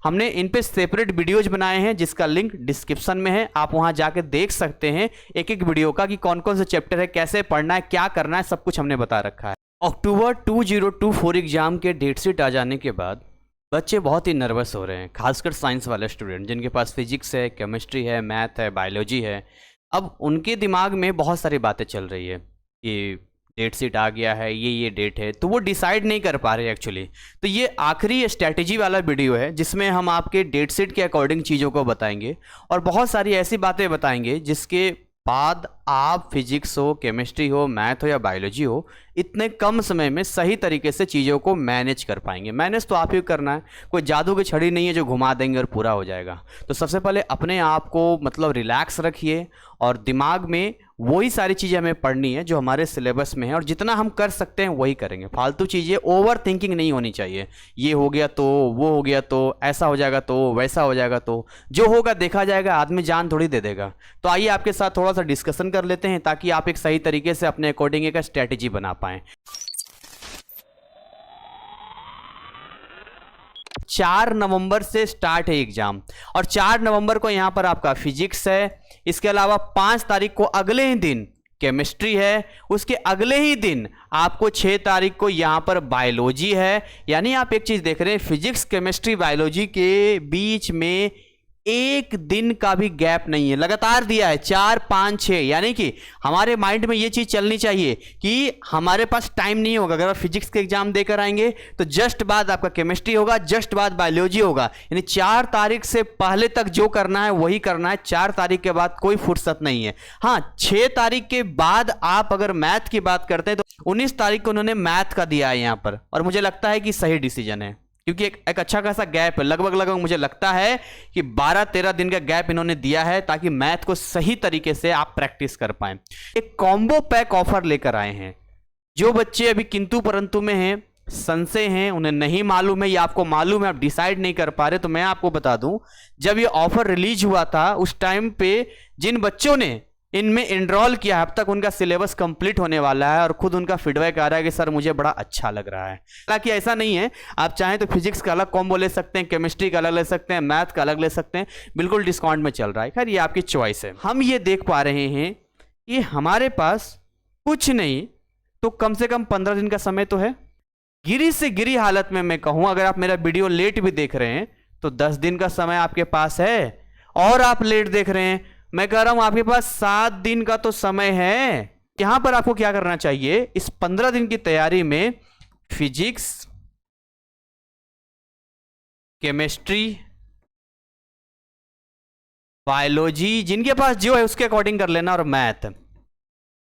हमने इन पे separate videos बनाए हैं जिसका लिंक डिस्क्रिप्शन में है, आप वहां जाके देख सकते हैं एक एक वीडियो का कि कौन कौन से चैप्टर है, कैसे पढ़ना है, क्या करना है, सब कुछ हमने बता रखा है। अक्टूबर 2024 एग्जाम के डेट शीट आ जाने के बाद बच्चे बहुत ही नर्वस हो रहे हैं, खासकर साइंस वाले स्टूडेंट जिनके पास फिजिक्स है, केमिस्ट्री है, मैथ है, बायोलॉजी है। अब उनके दिमाग में बहुत सारी बातें चल रही है कि डेट शीट आ गया है, ये डेट है, तो वो डिसाइड नहीं कर पा रहे एक्चुअली। तो ये आखिरी स्ट्रैटेजी वाला वीडियो है जिसमें हम आपके डेट शीट के अकॉर्डिंग चीज़ों को बताएंगे और बहुत सारी ऐसी बातें बताएंगे जिसके बाद आप फिजिक्स हो, केमिस्ट्री हो, मैथ हो या बायोलॉजी हो, इतने कम समय में सही तरीके से चीज़ों को मैनेज कर पाएंगे। मैनेज तो आप ही करना है, कोई जादू की छड़ी नहीं है जो घुमा देंगे और पूरा हो जाएगा। तो सबसे पहले अपने आप को मतलब रिलैक्स रखिए और दिमाग में वही सारी चीज़ें हमें पढ़नी है जो हमारे सिलेबस में है और जितना हम कर सकते हैं वही करेंगे। फालतू चीज़ें, ओवर थिंकिंग नहीं होनी चाहिए। ये हो गया तो, वो हो गया तो, ऐसा हो जाएगा तो, वैसा हो जाएगा तो, जो होगा देखा जाएगा, आदमी जान थोड़ी दे देगा। तो आइए आपके साथ थोड़ा सा डिस्कशन कर लेते हैं ताकि आप एक सही तरीके से अपने अकॉर्डिंग एक स्ट्रैटेजी बना पाएँ। 4 नवंबर से स्टार्ट है एग्जाम और 4 नवंबर को यहां पर आपका फिजिक्स है। इसके अलावा 5 तारीख को अगले ही दिन केमिस्ट्री है। उसके अगले ही दिन आपको 6 तारीख को यहां पर बायोलॉजी है। यानी आप एक चीज देख रहे हैं, फिजिक्स, केमिस्ट्री, बायोलॉजी के बीच में एक दिन का भी गैप नहीं है, लगातार दिया है 4, 5, 6। यानी कि हमारे माइंड में ये चीज चलनी चाहिए कि हमारे पास टाइम नहीं होगा। अगर आप फिजिक्स के एग्जाम देकर आएंगे तो जस्ट बाद आपका केमिस्ट्री होगा, जस्ट बाद बायोलॉजी होगा। यानी 4 तारीख से पहले तक जो करना है वही करना है, 4 तारीख के बाद कोई फुर्सत नहीं है। हाँ, 6 तारीख के बाद आप अगर मैथ की बात करते हैं तो 19 तारीख को उन्होंने मैथ का दिया है यहां पर, और मुझे लगता है कि सही डिसीजन है क्योंकि एक अच्छा खासा गैप है। लगभग मुझे लगता है कि 12-13 दिन का गैप इन्होंने दिया है ताकि मैथ को सही तरीके से आप प्रैक्टिस कर पाएं। एक कॉम्बो पैक ऑफर लेकर आए हैं। जो बच्चे अभी किंतु परंतु में हैं, संशय हैं, उन्हें नहीं मालूम है या आपको मालूम है आप डिसाइड नहीं कर पा रहे, तो मैं आपको बता दूं, जब ये ऑफर रिलीज हुआ था उस टाइम पे जिन बच्चों ने इनमें एनरोल किया है अब तक उनका सिलेबस कंप्लीट होने वाला है और खुद उनका फीडबैक आ रहा है कि सर मुझे बड़ा अच्छा लग रहा है। हालांकि ऐसा नहीं है, आप चाहें तो फिजिक्स का अलग कॉम्बो ले सकते हैं, केमिस्ट्री का अलग ले सकते हैं, मैथ का अलग ले सकते हैं, बिल्कुल डिस्काउंट में चल रहा है। खैर ये आपकी चॉइस है। हम ये देख पा रहे हैं कि हमारे पास कुछ नहीं तो कम से कम 15 दिन का समय तो है। गिरी से गिरी हालत में मैं कहूं, अगर आप मेरा वीडियो लेट भी देख रहे हैं तो 10 दिन का समय आपके पास है, और आप लेट देख रहे हैं, मैं कह रहा हूं आपके पास 7 दिन का तो समय है। यहां पर आपको क्या करना चाहिए, इस 15 दिन की तैयारी में फिजिक्स, केमिस्ट्री, बायोलॉजी, जिनके पास जो है उसके अकॉर्डिंग कर लेना, और मैथ।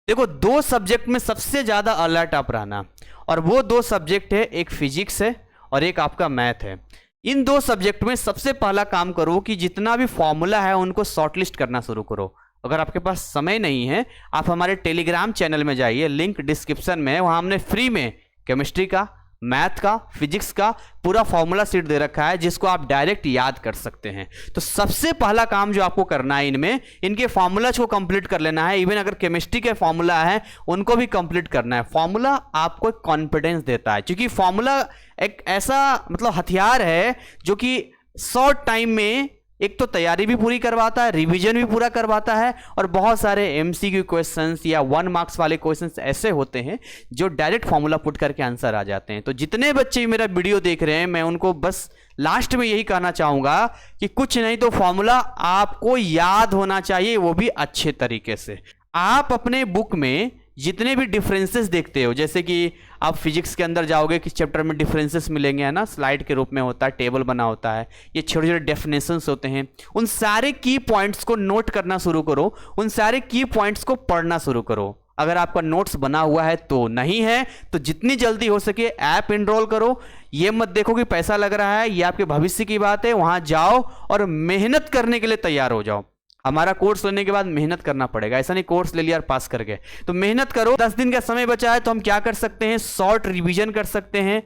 देखो 2 सब्जेक्ट में सबसे ज्यादा अलर्ट आप रहना, और वो 2 सब्जेक्ट है, एक फिजिक्स है और एक आपका मैथ है। इन 2 सब्जेक्ट में सबसे पहला काम करो कि जितना भी फॉर्मूला है उनको शॉर्टलिस्ट करना शुरू करो। अगर आपके पास समय नहीं है, आप हमारे टेलीग्राम चैनल में जाइए, लिंक डिस्क्रिप्शन में है, वहां हमने फ्री में केमिस्ट्री का, मैथ का, फिजिक्स का पूरा फॉर्मूला शीट दे रखा है जिसको आप डायरेक्ट याद कर सकते हैं। तो सबसे पहला काम जो आपको करना है, इनमें इनके फॉर्मूलाज को कंप्लीट कर लेना है। इवन अगर केमिस्ट्री के फॉर्मूला है उनको भी कंप्लीट करना है। फॉर्मूला आपको एक कॉन्फिडेंस देता है, क्योंकि फॉर्मूला एक ऐसा मतलब हथियार है जो कि शॉर्ट टाइम में एक तो तैयारी भी पूरी करवाता है, रिवीजन भी पूरा करवाता है, और बहुत सारे एमसीक्यू क्वेश्चंस या 1 मार्क्स वाले क्वेश्चंस ऐसे होते हैं जो डायरेक्ट फॉर्मूला पुट करके आंसर आ जाते हैं। तो जितने बच्चे मेरा वीडियो देख रहे हैं, मैं उनको बस लास्ट में यही कहना चाहूंगा कि कुछ नहीं तो फॉर्मूला आपको याद होना चाहिए, वो भी अच्छे तरीके से। आप अपने बुक में जितने भी डिफरेंसेस देखते हो, जैसे कि आप फिजिक्स के अंदर जाओगे किस चैप्टर में डिफरेंसेस मिलेंगे, है ना, स्लाइड के रूप में होता है, टेबल बना होता है, ये छोटे छोटे डेफिनेशंस होते हैं। उन सारे की पॉइंट्स को नोट करना शुरू करो, उन सारे की पॉइंट्स को पढ़ना शुरू करो। अगर आपका नोट्स बना हुआ है तो, नहीं है तो जितनी जल्दी हो सके ऐप इनरोल करो। ये मत देखो कि पैसा लग रहा है, ये आपके भविष्य की बात है। वहां जाओ और मेहनत करने के लिए तैयार हो जाओ। हमारा कोर्स लेने के बाद मेहनत करना पड़ेगा, ऐसा नहीं कोर्स ले लिया और पास कर गए। तो मेहनत करो। 10 दिन का समय बचा है तो हम क्या कर सकते हैं, शॉर्ट रिवीजन कर सकते हैं।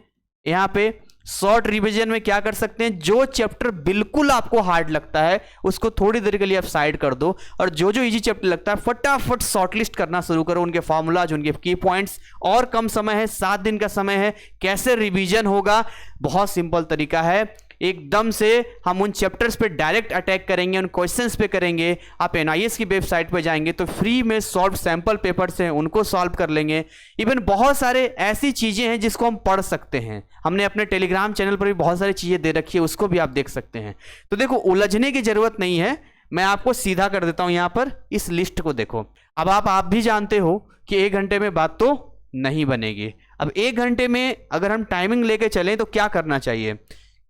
यहाँ पे शॉर्ट रिवीजन में क्या कर सकते हैं, जो चैप्टर बिल्कुल आपको हार्ड लगता है उसको थोड़ी देर के लिए आप साइड कर दो, और जो जो इजी चैप्टर लगता है फटाफट शॉर्टलिस्ट करना शुरू करो, उनके फॉर्मूलाज, उनके की पॉइंट्स। और कम समय है, 7 दिन का समय है। कैसे रिवीजन होगा, बहुत सिंपल तरीका है। एकदम से हम उन चैप्टर्स पे डायरेक्ट अटैक करेंगे, उन क्वेश्चंस पे करेंगे। आप एनआईएस की वेबसाइट पे जाएंगे तो फ्री में सॉल्व सैंपल पेपर्स हैं, उनको सॉल्व कर लेंगे। इवन बहुत सारे ऐसी चीज़ें हैं जिसको हम पढ़ सकते हैं, हमने अपने टेलीग्राम चैनल पर भी बहुत सारी चीज़ें दे रखी है, उसको भी आप देख सकते हैं। तो देखो, उलझने की ज़रूरत नहीं है, मैं आपको सीधा कर देता हूँ यहाँ पर। इस लिस्ट को देखो। अब आप भी जानते हो कि 1 घंटे में बात तो नहीं बनेगी। अब 1 घंटे में अगर हम टाइमिंग लेके चलें तो क्या करना चाहिए?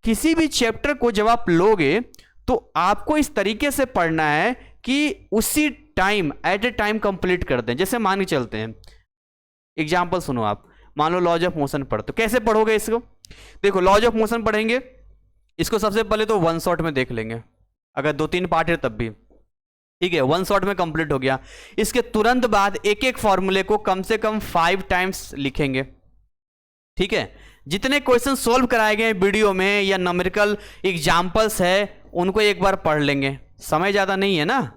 किसी भी चैप्टर को जब आप लोगे तो आपको इस तरीके से पढ़ना है कि उसी time, at a time complete कर दें। जैसे मान के चलते हैं, एग्जाम्पल सुनो आप। मान लो लॉज ऑफ मोशन पढ़ते, कैसे पढ़ोगे इसको? देखो, लॉज ऑफ मोशन पढ़ेंगे, इसको सबसे पहले तो 1 शॉट में देख लेंगे, अगर 2-3 पार्ट है तब भी ठीक है, 1 शॉट में कंप्लीट हो गया। इसके तुरंत बाद एक एक फॉर्मूले को कम से कम 5 टाइम्स लिखेंगे। ठीक है, जितने क्वेश्चन सोल्व कराए गए वीडियो में या न्यूमेरिकल एग्जाम्पल्स है उनको एक बार पढ़ लेंगे। समय ज़्यादा नहीं है ना,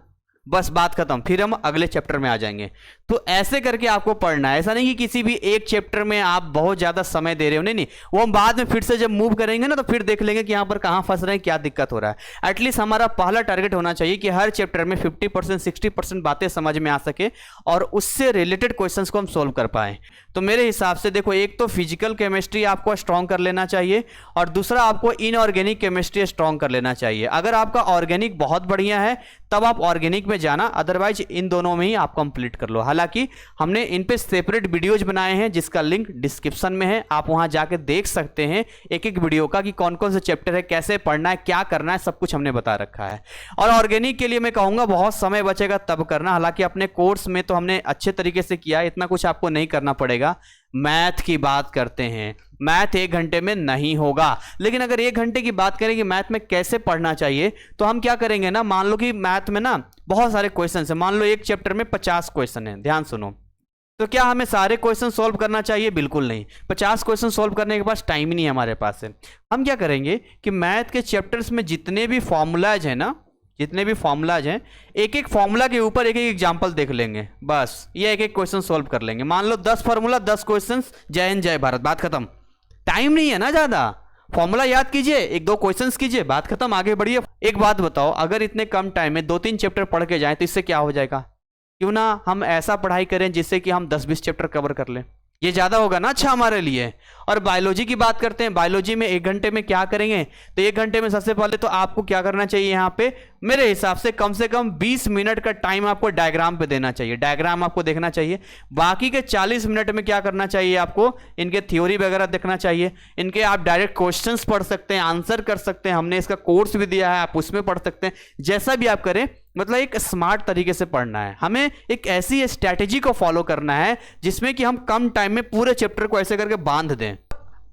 बस बात खत्म, फिर हम अगले चैप्टर में आ जाएंगे। तो ऐसे करके आपको पढ़ना है। ऐसा नहीं कि किसी भी एक चैप्टर में आप बहुत ज़्यादा समय दे रहे हो, नहीं, वो हम बाद में फिर से जब मूव करेंगे ना तो फिर देख लेंगे कि यहाँ पर कहाँ फंस रहे हैं, क्या दिक्कत हो रहा है। एटलीस्ट हमारा पहला टारगेट होना चाहिए कि हर चैप्टर में 50% 60% बातें समझ में आ सके और उससे रिलेटेड क्वेश्चन को हम सोल्व कर पाए। तो मेरे हिसाब से देखो, एक तो फिजिकल केमिस्ट्री आपको स्ट्रॉन्ग कर लेना चाहिए और दूसरा आपको इनऑर्गेनिक केमिस्ट्री स्ट्रॉन्ग कर लेना चाहिए। अगर आपका ऑर्गेनिक बहुत बढ़िया है तब आप ऑर्गेनिक में जाना, अदरवाइज इन दोनों में ही आप कंप्लीट कर लो। हालांकि हमने इन पे सेपरेट वीडियोज बनाए हैं जिसका लिंक डिस्क्रिप्शन में है, आप वहां जाके देख सकते हैं एक एक वीडियो का कि कौन कौन से चैप्टर है, कैसे पढ़ना है, क्या करना है, सब कुछ हमने बता रखा है। और ऑर्गेनिक के लिए मैं कहूंगा बहुत समय बचेगा तब करना। हालांकि अपने कोर्स में तो हमने अच्छे तरीके से किया, इतना कुछ आपको नहीं करना पड़ेगा। मैथ की बात करते हैं, मैथ 1 घंटे में नहीं होगा, लेकिन अगर 1 घंटे की बात करें कि मैथ में कैसे पढ़ना चाहिए, तो हम क्या करेंगे ना, मान लो कि मैथ में ना बहुत सारे क्वेश्चन है, मान लो एक चैप्टर में 50 क्वेश्चन है, ध्यान सुनो। तो क्या हमें सारे क्वेश्चन सॉल्व करना चाहिए? बिल्कुल नहीं। 50 क्वेश्चन सॉल्व करने के पास टाइम ही नहीं हमारे पास है। हम क्या करेंगे कि मैथ के चैप्टर्स में जितने भी फॉर्मूलाज है ना, जितने भी फॉर्मूलाज हैं, एक एक फॉर्मूला के ऊपर एक एक एग्जाम्पल देख लेंगे, बस ये एक एक क्वेश्चन सॉल्व कर लेंगे। मान लो 10 फॉर्मूला 10 क्वेश्चन, जय हिंद जय भारत, बात खत्म। टाइम नहीं है ना ज़्यादा, फॉर्मूला याद कीजिए, 1-2 क्वेश्चंस कीजिए, बात खत्म, आगे बढ़िए। एक बात बताओ, अगर इतने कम टाइम में 2-3 चैप्टर पढ़ के जाएं तो इससे क्या हो जाएगा? क्यों ना हम ऐसा पढ़ाई करें जिससे कि हम 10-20 चैप्टर कवर कर लें, ये ज़्यादा होगा ना अच्छा हमारे लिए। और बायोलॉजी की बात करते हैं, बायोलॉजी में 1 घंटे में क्या करेंगे? तो 1 घंटे में सबसे पहले तो आपको क्या करना चाहिए, यहाँ पे मेरे हिसाब से कम 20 मिनट का टाइम आपको डायग्राम पे देना चाहिए, डायग्राम आपको देखना चाहिए। बाकी के 40 मिनट में क्या करना चाहिए आपको? इनके थ्योरी वगैरह देखना चाहिए, इनके आप डायरेक्ट क्वेश्चंस पढ़ सकते हैं, आंसर कर सकते हैं, हमने इसका कोर्स भी दिया है, आप उसमें पढ़ सकते हैं। जैसा भी आप करें, मतलब एक स्मार्ट तरीके से पढ़ना है। हमें एक ऐसी स्ट्रैटेजी को फॉलो करना है जिसमें कि हम कम टाइम में पूरे चैप्टर को ऐसे करके बांध दें।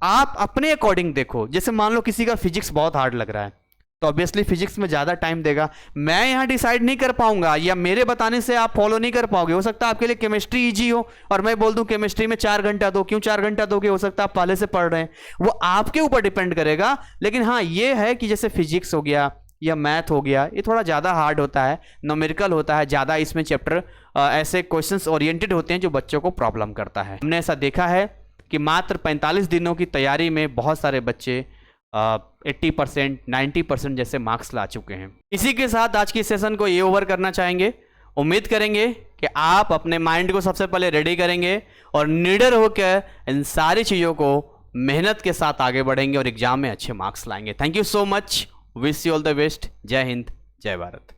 आप अपने अकॉर्डिंग देखो, जैसे मान लो किसी का फिजिक्स बहुत हार्ड लग रहा है तो ऑब्वियसली फिजिक्स में ज़्यादा टाइम देगा। मैं यहाँ डिसाइड नहीं कर पाऊंगा या मेरे बताने से आप फॉलो नहीं कर पाओगे। हो सकता है आपके लिए केमिस्ट्री इजी हो और मैं बोल दूं केमिस्ट्री में 4 घंटा दो, क्यों 4 घंटा दोगे? हो सकता है आप पहले से पढ़ रहे हैं, वो आपके ऊपर डिपेंड करेगा। लेकिन हाँ, ये है कि जैसे फिजिक्स हो गया या मैथ हो गया, ये थोड़ा ज़्यादा हार्ड होता है, न्यूमेरिकल होता है ज़्यादा, इसमें चैप्टर ऐसे क्वेश्चंस ओरिएंटेड होते हैं जो बच्चों को प्रॉब्लम करता है। हमने ऐसा देखा है कि मात्र 45 दिनों की तैयारी में बहुत सारे बच्चे 80% 90% जैसे मार्क्स ला चुके हैं। इसी के साथ आज की सेशन को ये ओवर करना चाहेंगे। उम्मीद करेंगे कि आप अपने माइंड को सबसे पहले रेडी करेंगे और निडर होकर इन सारी चीज़ों को मेहनत के साथ आगे बढ़ेंगे और एग्जाम में अच्छे मार्क्स लाएंगे। Thank you so much, wish you all the best. जय हिंद जय भारत।